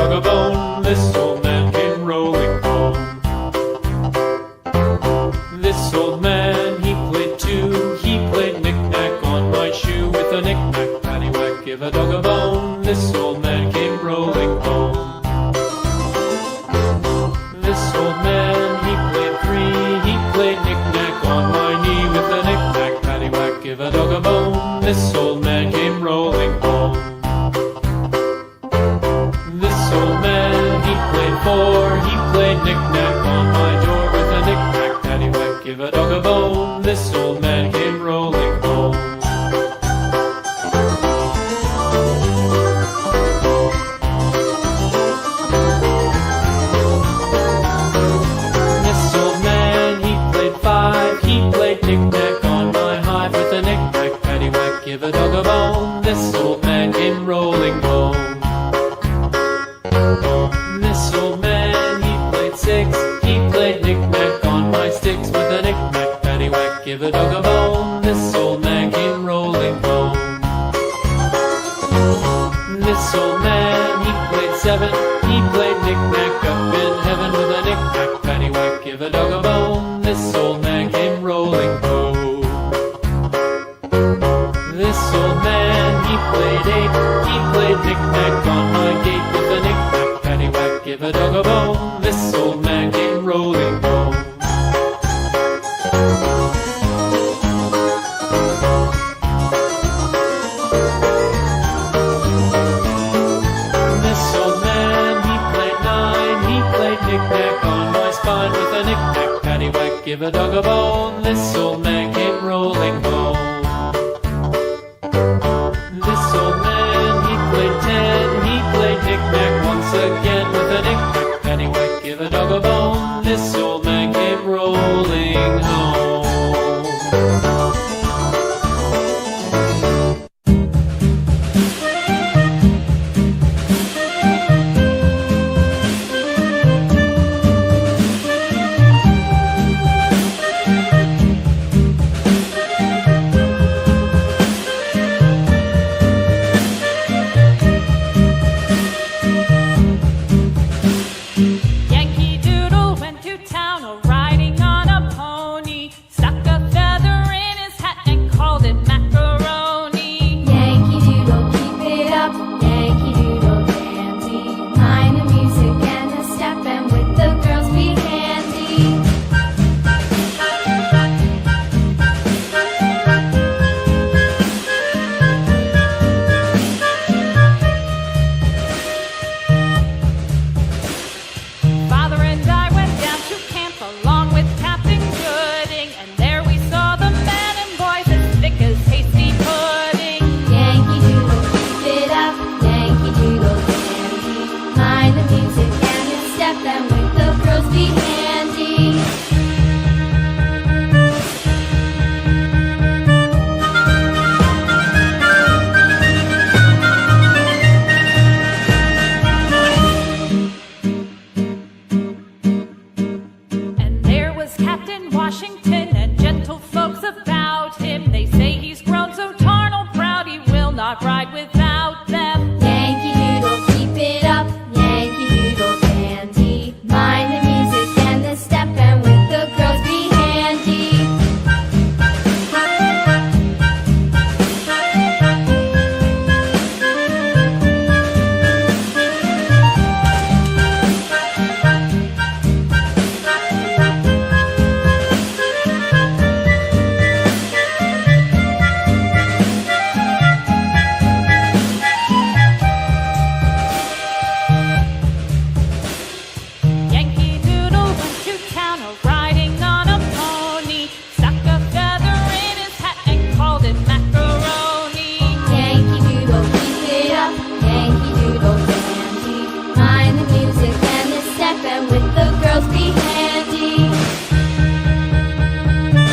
dog a bone. This old man came rolling home. This old man, he played too. He played knick-knack on my shoe. With a knick-knack, paddywhack, give a dog a bone. This old man came rolling home. This old man, he played three. He played knick-knack on my knee. With a knick-knack, paddywhack, give a dog a bone. This old man came rolling home. This old man, he played four. He played knick-knack on my door. With a knick-knack, paddywhack, give a dog a bone. This old man came rolling home. This old man, he played five. He played knick-knack on my hive. With a knick-knack, paddywhack, give a dog a bone. This old man came rolling home. This old man, he played six. He played knick-knack on my sticks. With a knick-knack, paddywhack, give a dog a bone. This old man came rolling home. This old man, he played seven. He played knick-knack up in heaven. With a knick-knack, paddywhack, give a dog a bone. This old man came rolling home. This old man, he played eight. He played knick-knack on my gate. With a knick-knack, paddywhack, give a dog a bone. This old man came rolling home. This old man, he played nine. He played knick-knack on my spine. With a knick-knack, paddywhack, give a dog a bone. This old man came rolling home. This old man, he played ten. He played knick-knack once again.